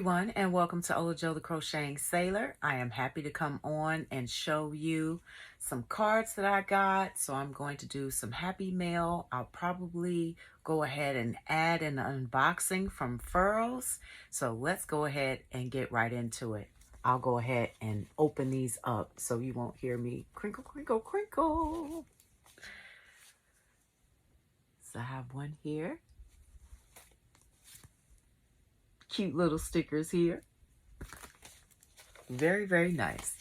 everyone, and welcome to Ola Joe the Crocheting Sailor. I am happy to come on and show you some cards that I got. So I'm going to do some happy mail. I'll probably go ahead and add an unboxing from FURLS. So let's go ahead and get right into it. I'll go ahead and open these up so you won't hear me crinkle, crinkle, crinkle. So I have one here. Cute little stickers here. Very, very nice.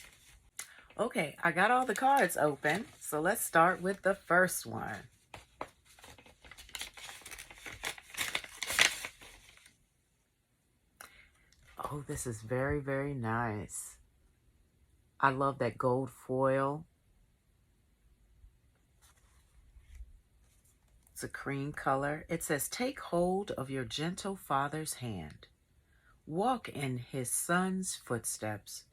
Okay, I got all the cards open, so let's start with the first one. Oh, this is very, very nice. I love that gold foil. It's a cream color. It says, "Take hold of your gentle father's hand. Walk in his son's footsteps,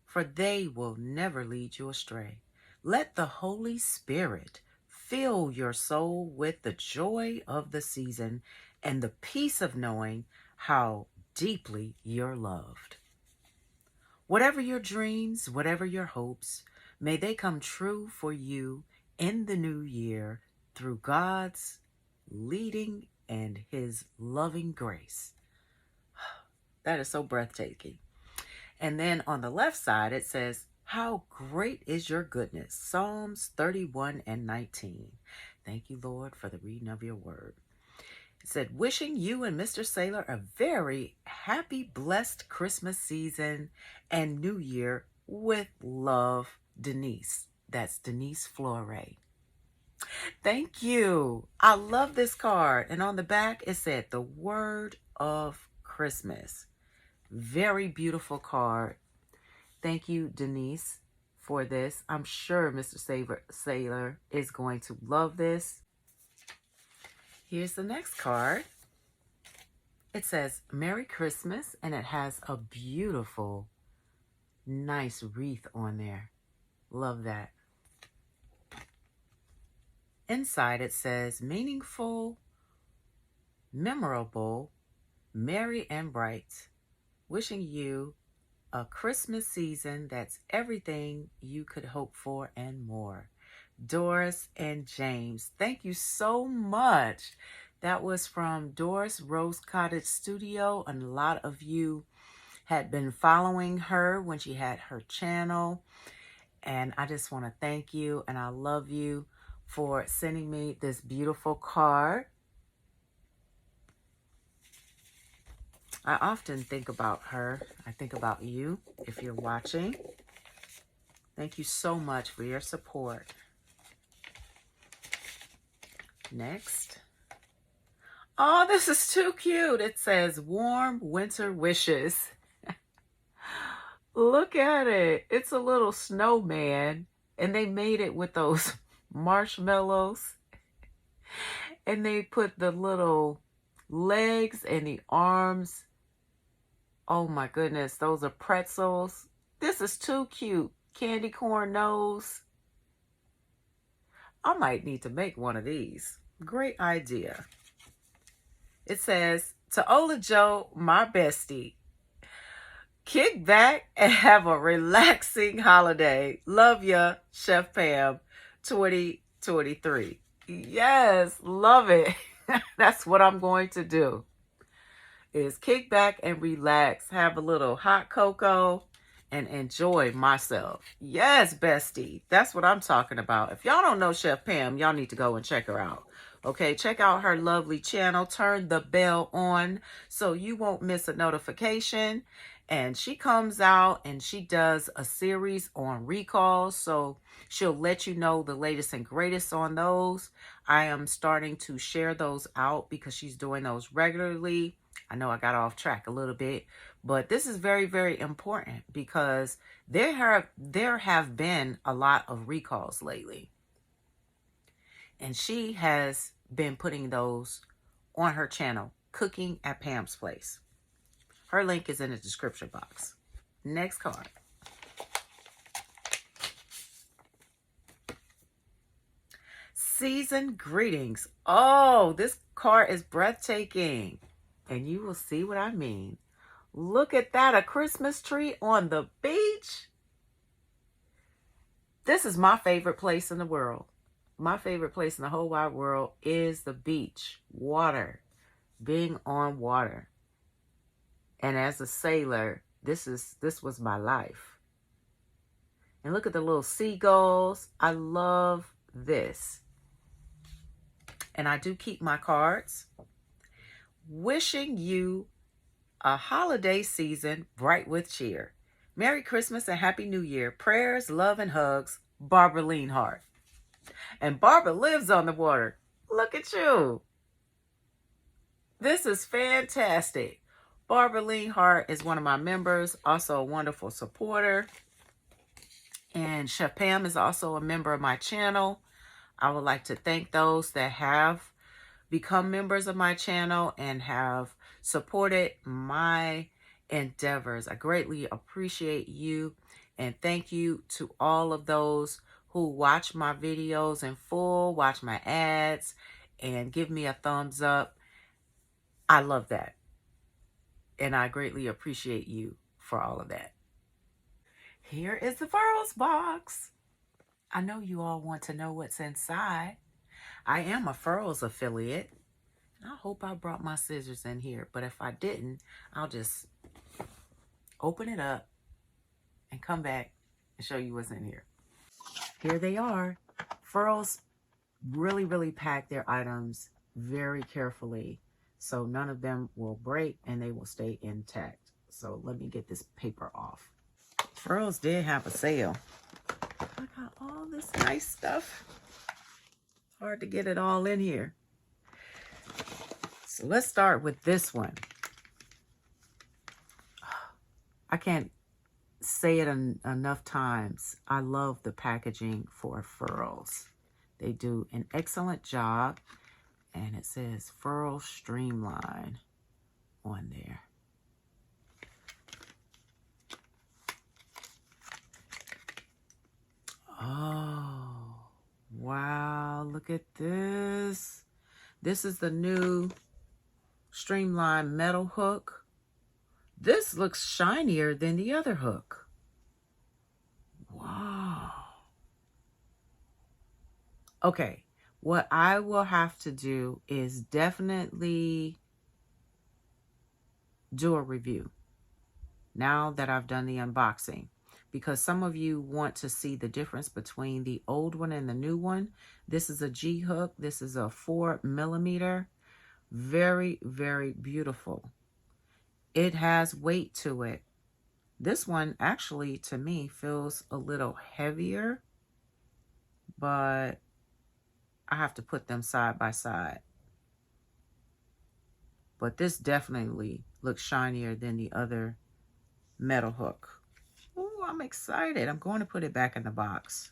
for they will never lead you astray. Let the Holy Spirit fill your soul with the joy of the season and the peace of knowing how deeply you're loved. Whatever your dreams, whatever your hopes, may they come true for you in the new year through God's leading and his loving grace." That is so breathtaking. And then on the left side, it says, "How great is your goodness." Psalms 31 and 19. Thank you, Lord, for the reading of your word. It said, "Wishing you and Mr. Sailor a very happy, blessed Christmas season and New Year with love, Denise." That's Denise Flore. Thank you. I love this card. And on the back, it said, "The Word of Christmas." Very beautiful card. Thank you, Denise, for this. I'm sure Mr. Sailor is going to love this. Here's the next card. It says, "Merry Christmas," and it has a beautiful, nice wreath on there. Love that. Inside it says, "Meaningful, memorable, merry and bright. Wishing you a Christmas season that's everything you could hope for and more. Doris and James." Thank you so much. That was from Doris Rose Cottage Studio, and a lot of you had been following her when she had her channel. And I just want to thank you, and I love you for sending me this beautiful card. I often think about her. I think about you if you're watching. Thank you so much for your support. Next. Oh, this is too cute. It says, "Warm winter wishes." Look at it. It's a little snowman, and they made it with those marshmallows. And they put the little legs and the arms. Oh my goodness, those are pretzels. This is too cute. Candy corn nose. I might need to make one of these. Great idea. It says, "To Ola Joe, my bestie, kick back and have a relaxing holiday. Love ya, Chef Pam, 2023. Yes, love it. That's what I'm going to do. Is kick back and relax, have a little hot cocoa, and enjoy myself. Yes, bestie. That's what I'm talking about. If y'all don't know Chef Pam, y'all need to go and check her out. Okay, check out her lovely channel. Turn the bell on so you won't miss a notification. And she comes out and she does a series on recalls. So she'll let you know the latest and greatest on those. I am starting to share those out because she's doing those regularly. I know I got off track a little bit, but this is very, very important because there have been a lot of recalls lately. And she has been putting those on her channel, Cooking at Pam's Place. Her link is in the description box. Next card. Season greetings. Oh, this card is breathtaking. And you will see what I mean. Look at that, a Christmas tree on the beach. This is my favorite place in the world. My favorite place in the whole wide world is the beach, water, being on water. And as a sailor, this was my life. And look at the little seagulls. I love this. And I do keep my cards. Wishing you a holiday season bright with cheer. Merry Christmas and Happy New Year. Prayers, love, and hugs, Barbara Lienhard. And Barbara lives on the water. Look at you. This is fantastic. Barbara Lienhard is one of my members, also a wonderful supporter. And Chef Pam is also a member of my channel. I would like to thank those that have become members of my channel and have supported my endeavors. I greatly appreciate you, and thank you to all of those who watch my videos in full, watch my ads, and give me a thumbs up. I love that, and I greatly appreciate you for all of that. Here is the FURLS box. I know you all want to know what's inside. I am a FURLS affiliate. I hope I brought my scissors in here, but if I didn't, I'll just open it up and come back and show you what's in here. Here they are. FURLS really pack their items very carefully, so none of them will break and they will stay intact. So let me get this paper off. FURLS did have a sale. I got all this nice stuff. Hard to get it all in here. So let's start with this one. I can't say it enough times. I love the packaging for FURLS. They do an excellent job. And it says FURLS Streamline on there. Oh, wow. Look at this. This is the new Streamline metal hook. This looks shinier than the other hook. Wow. Okay, what I will have to do is definitely do a review now that I've done the unboxing, because some of you want to see the difference between the old one and the new one. This is a G hook. This is a 4mm. Very beautiful. It has weight to it. This one actually, to me, feels a little heavier, but I have to put them side by side. But this definitely looks shinier than the other metal hook. Oh, I'm excited. I'm going to put it back in the box.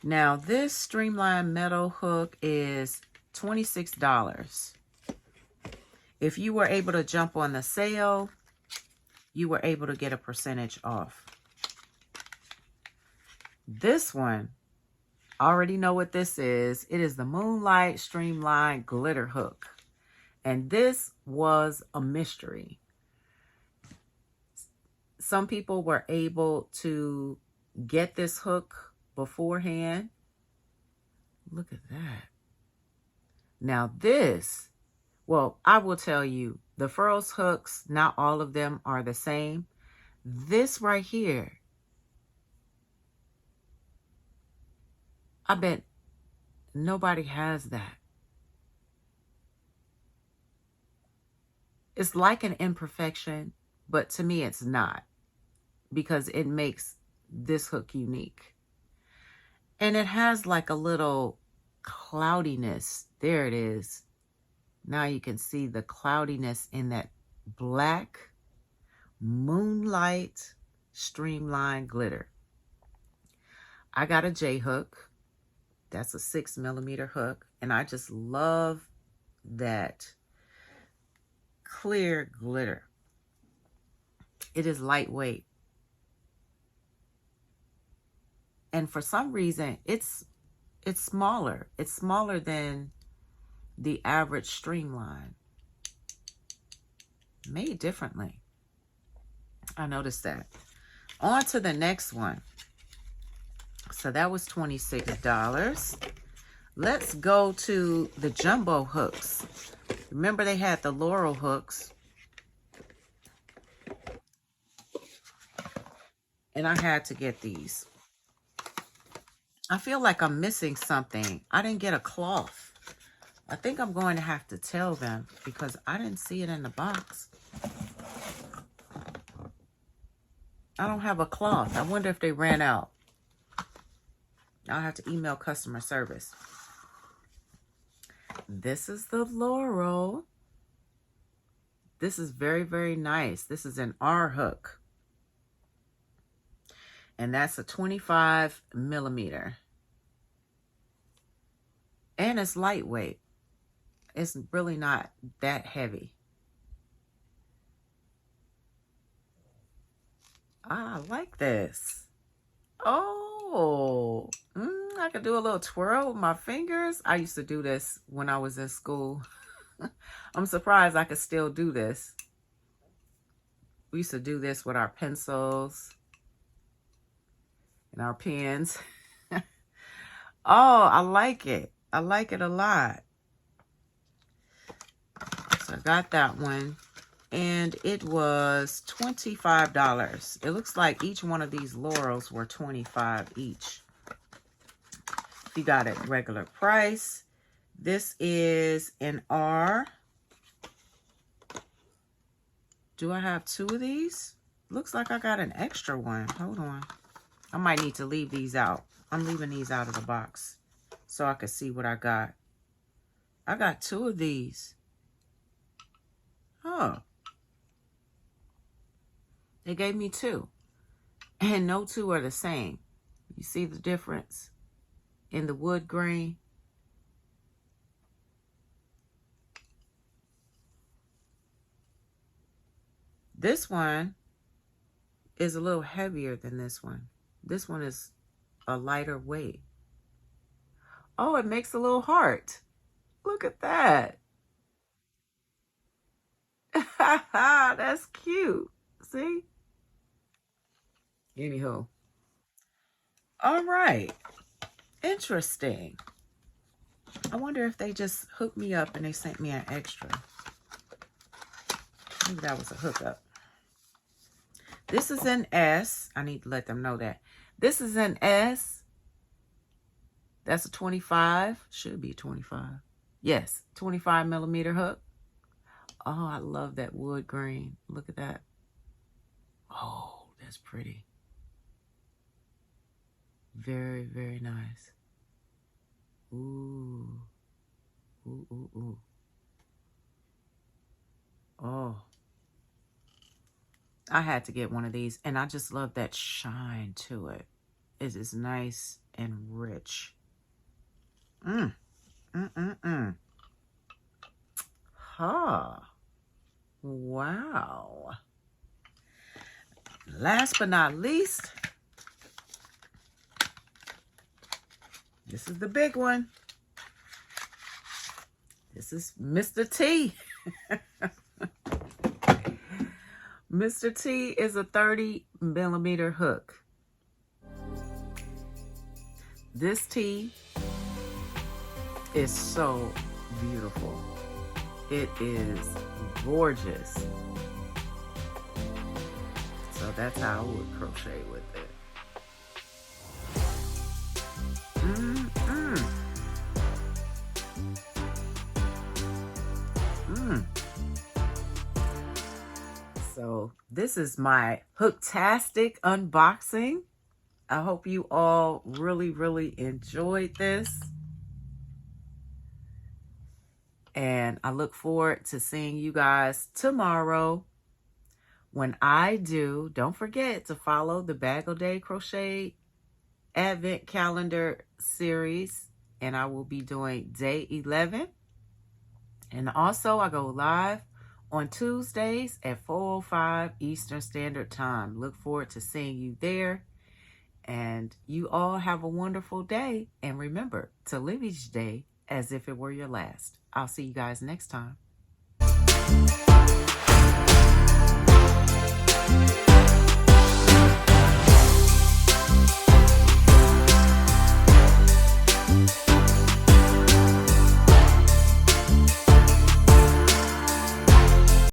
Now, this Streamline metal hook is $26. If you were able to jump on the sale, you were able to get a percentage off. This one, I already know what this is. It is the Moonlight Streamline glitter hook. And this was a mystery. Some people were able to get this hook beforehand. Look at that. Now this, well, I will tell you, the FURLS hooks, not all of them are the same. This right here, I bet nobody has that. It's like an imperfection, but to me it's not, because it makes this hook unique. And it has like a little cloudiness. There it is. Now you can see the cloudiness in that black Moonlight Streamline glitter. I got a J hook. That's a 6mm hook. And I just love that clear glitter. It is lightweight. And for some reason, it's smaller. It's smaller than the average Streamline. made differently. I noticed that. On to the next one. So that was $26. Let's go to the jumbo hooks. Remember they had the Laurel hooks. And I had to get these. I feel like I'm missing something. I didn't get a cloth. I think I'm going to have to tell them because I didn't see it in the box. I don't have a cloth. I wonder if they ran out. I'll have to email customer service. This is the Laurel. This is very, very nice. This is an R hook. And that's a 25 millimeter. And it's lightweight. It's really not that heavy. I like this. Oh, I could do a little twirl with my fingers. I used to do this when I was in school. I'm surprised I could still do this. We used to do this with our pencils and our pens. Oh, I like it. I like it a lot. So I got that one. And it was $25. It looks like each one of these Laurels were $25 each. You got it regular price. This is an R. Do I have two of these? Looks like I got an extra one. Hold on. I might need to leave these out. I'm leaving these out of the box so I can see what I got. I got two of these. Oh. They gave me two. And no two are the same. You see the difference in the wood grain? This one is a little heavier than this one. This one is a lighter weight. Oh, it makes a little heart. Look at that. That's cute. See? Anywho. All right. Interesting. I wonder if they just hooked me up and they sent me an extra. Maybe that was a hookup. This is an S. I need to let them know that. This is an S. That's a 25. Should be a 25. Yes, 25 millimeter hook. Oh, I love that wood grain. Look at that. Oh, that's pretty. Very, very nice. Ooh. Ooh, ooh, ooh. Oh. I had to get one of these, and I just love that shine to it. It is nice and rich. Huh. Wow. Last but not least, this is the big one. This is Mr. T. Mr. T is a 30 millimeter hook. This T is so beautiful. It is gorgeous. So that's how I would crochet with it. So this is my Hooktastic unboxing. I hope you all really, really enjoyed this. And I look forward to seeing you guys tomorrow. When I do, don't forget to follow the Bag O' Day Crochet Advent Calendar series. And I will be doing day 11. And also I go live on Tuesdays at 4:05 Eastern Standard Time. Look forward to seeing you there. And you all have a wonderful day. And remember to live each day as if it were your last. I'll see you guys next time.